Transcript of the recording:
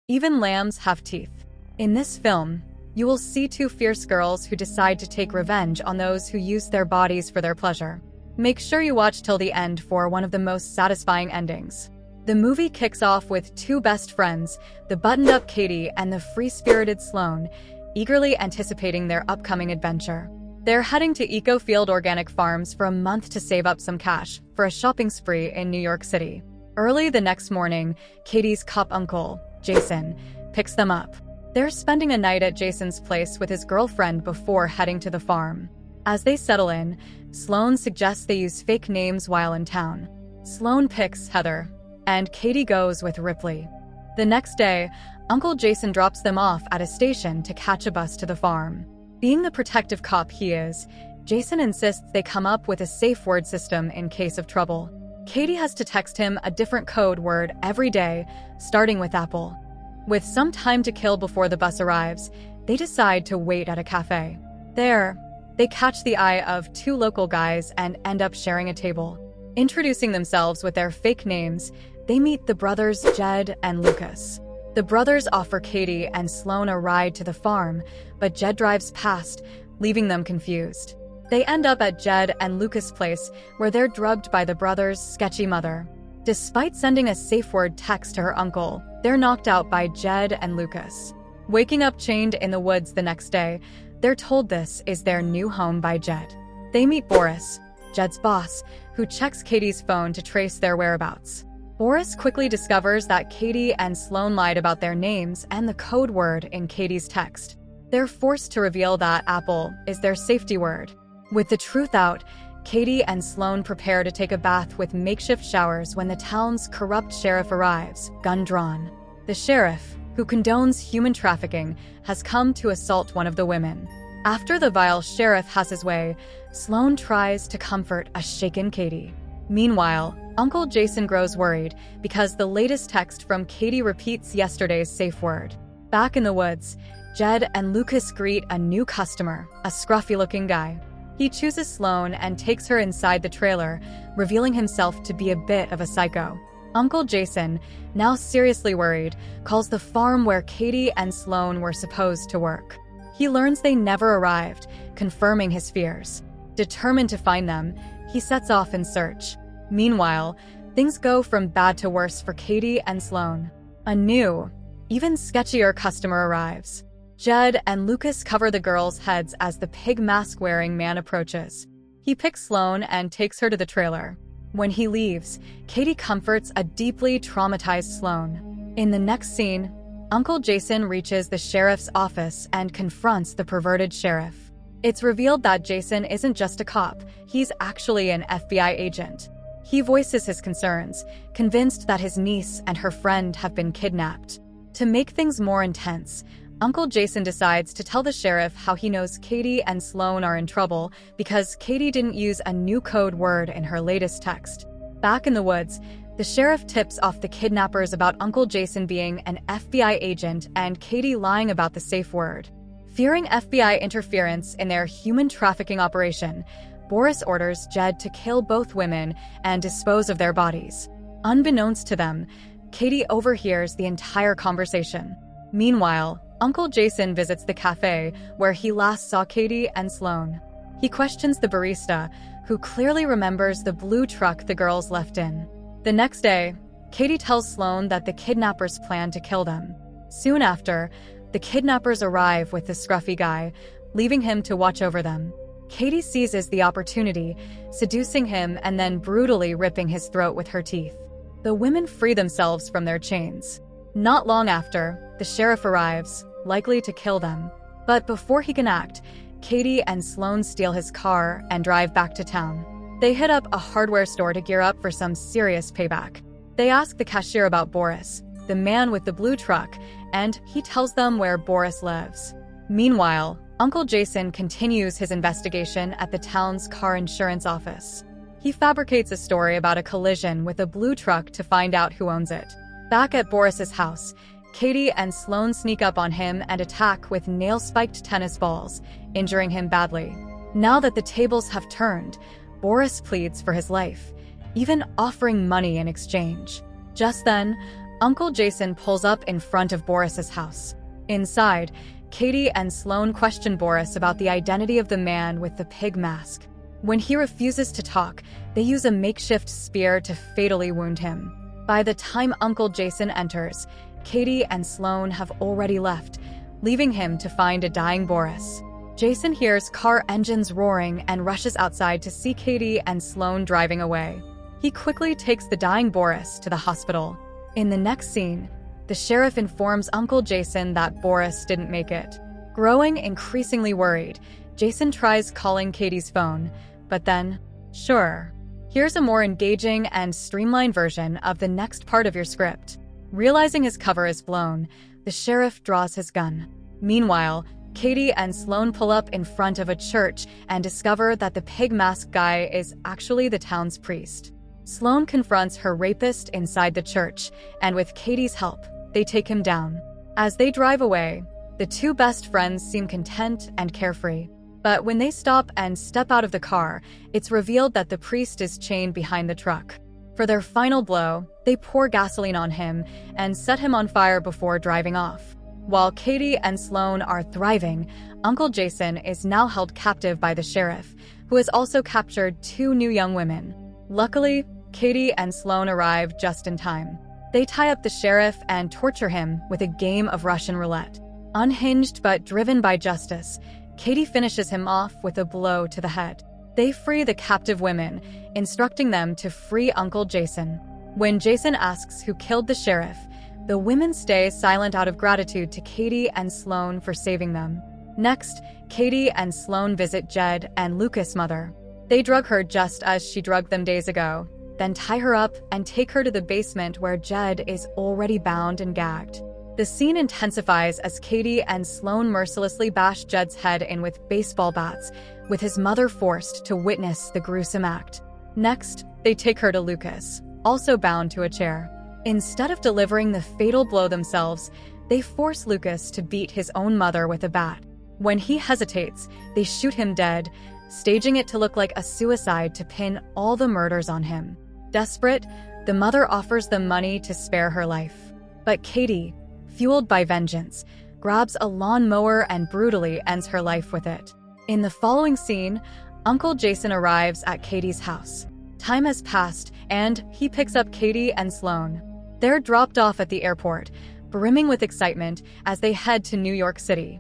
Even lambs have teeth. In this film, you will see two fierce girls who decide to take revenge on those who use their bodies for their pleasure. Make sure you watch till the end for one of the most satisfying endings. The movie kicks off with two best friends, the buttoned-up Katie and the free-spirited Sloane, eagerly anticipating their upcoming adventure. They're heading to Eco-Field Organic Farms for a month to save up some cash for a shopping spree in New York City. Early the next morning, Katie's cop uncle, Jason, picks them up. They're spending a night at Jason's place with his girlfriend before heading to the farm. As they settle in, Sloane suggests they use fake names while in town. Sloane picks Heather, and Katie goes with Ripley. The next day, Uncle Jason drops them off at a station to catch a bus to the farm. Being the protective cop he is, Jason insists they come up with a safe word system in case of trouble. Katie has to text him a different code word every day, starting with Apple. With some time to kill before the bus arrives, they decide to wait at a cafe. There, they catch the eye of two local guys and end up sharing a table. Introducing themselves with their fake names, they meet the brothers Jed and Lucas. The brothers offer Katie and Sloane a ride to the farm, but Jed drives past, leaving them confused. They end up at Jed and Lucas' place, where they're drugged by the brothers' sketchy mother. Despite sending a safe word text to her uncle, they're knocked out by Jed and Lucas. Waking up chained in the woods the next day, they're told this is their new home by Jed. They meet Boris, Jed's boss, who checks Katie's phone to trace their whereabouts. Boris quickly discovers that Katie and Sloane lied about their names and the code word in Katie's text. They're forced to reveal that Apple is their safety word. With the truth out, Katie and Sloane prepare to take a bath with makeshift showers when the town's corrupt sheriff arrives, gun drawn. The sheriff, who condones human trafficking, has come to assault one of the women. After the vile sheriff has his way, Sloane tries to comfort a shaken Katie. Meanwhile, Uncle Jason grows worried because the latest text from Katie repeats yesterday's safe word. Back in the woods, Jed and Lucas greet a new customer, a scruffy-looking guy. He chooses Sloane and takes her inside the trailer, revealing himself to be a bit of a psycho. Uncle Jason, now seriously worried, calls the farm where Katie and Sloane were supposed to work. He learns they never arrived, confirming his fears. Determined to find them, he sets off in search. Meanwhile, things go from bad to worse for Katie and Sloane. A new, even sketchier customer arrives. Jed and Lucas cover the girls' heads as the pig mask-wearing man approaches. He picks Sloane and takes her to the trailer. When he leaves, Katie comforts a deeply traumatized Sloane. In the next scene, Uncle Jason reaches the sheriff's office and confronts the perverted sheriff. It's revealed that Jason isn't just a cop, he's actually an FBI agent. He voices his concerns, convinced that his niece and her friend have been kidnapped. To make things more intense, Uncle Jason decides to tell the sheriff how he knows Katie and Sloane are in trouble because Katie didn't use a new code word in her latest text. Back in the woods, the sheriff tips off the kidnappers about Uncle Jason being an FBI agent and Katie lying about the safe word. Fearing FBI interference in their human trafficking operation, Boris orders Jed to kill both women and dispose of their bodies. Unbeknownst to them, Katie overhears the entire conversation. Meanwhile, Uncle Jason visits the cafe where he last saw Katie and Sloane. He questions the barista, who clearly remembers the blue truck the girls left in. The next day, Katie tells Sloane that the kidnappers plan to kill them. Soon after, the kidnappers arrive with the scruffy guy, leaving him to watch over them. Katie seizes the opportunity, seducing him and then brutally ripping his throat with her teeth. The women free themselves from their chains. Not long after, the sheriff arrives, likely to kill them. But before he can act, Katie and Sloane steal his car and drive back to town. They hit up a hardware store to gear up for some serious payback. They ask the cashier about Boris, the man with the blue truck, and he tells them where Boris lives. Meanwhile, Uncle Jason continues his investigation at the town's car insurance office. He fabricates a story about a collision with a blue truck to find out who owns it. Back at Boris's house, Katie and Sloane sneak up on him and attack with nail-spiked tennis balls, injuring him badly. Now that the tables have turned, Boris pleads for his life, even offering money in exchange. Just then, Uncle Jason pulls up in front of Boris's house. Inside, Katie and Sloane question Boris about the identity of the man with the pig mask. When he refuses to talk, they use a makeshift spear to fatally wound him. By the time Uncle Jason enters, Katie and Sloane have already left, leaving him to find a dying Boris. Jason hears car engines roaring and rushes outside to see Katie and Sloane driving away. He quickly takes the dying Boris to the hospital. In the next scene, the sheriff informs Uncle Jason that Boris didn't make it. Growing increasingly worried, Jason tries calling Katie's phone, but then, sure. Here's a more engaging and streamlined version of the next part of your script. Realizing his cover is blown, the sheriff draws his gun. Meanwhile, Katie and Sloane pull up in front of a church and discover that the pig mask guy is actually the town's priest. Sloane confronts her rapist inside the church, and with Katie's help, they take him down. As they drive away, the two best friends seem content and carefree. But when they stop and step out of the car, it's revealed that the priest is chained behind the truck. For their final blow, they pour gasoline on him and set him on fire before driving off. While Katie and Sloane are thriving, Uncle Jason is now held captive by the sheriff, who has also captured two new young women. Luckily, Katie and Sloane arrive just in time. They tie up the sheriff and torture him with a game of Russian roulette. Unhinged but driven by justice, Katie finishes him off with a blow to the head. They free the captive women, instructing them to free Uncle Jason. When Jason asks who killed the sheriff, the women stay silent out of gratitude to Katie and Sloane for saving them. Next, Katie and Sloane visit Jed and Lucas' mother. They drug her just as she drugged them days ago, then tie her up and take her to the basement where Jed is already bound and gagged. The scene intensifies as Katie and Sloane mercilessly bash Jed's head in with baseball bats, with his mother forced to witness the gruesome act. Next, they take her to Lucas, also bound to a chair. Instead of delivering the fatal blow themselves, they force Lucas to beat his own mother with a bat. When he hesitates, they shoot him dead, staging it to look like a suicide to pin all the murders on him. Desperate, the mother offers them money to spare her life. But Katie, fueled by vengeance, grabs a lawnmower and brutally ends her life with it. In the following scene, Uncle Jason arrives at Katie's house. Time has passed, and he picks up Katie and Sloane. They're dropped off at the airport, brimming with excitement as they head to New York City.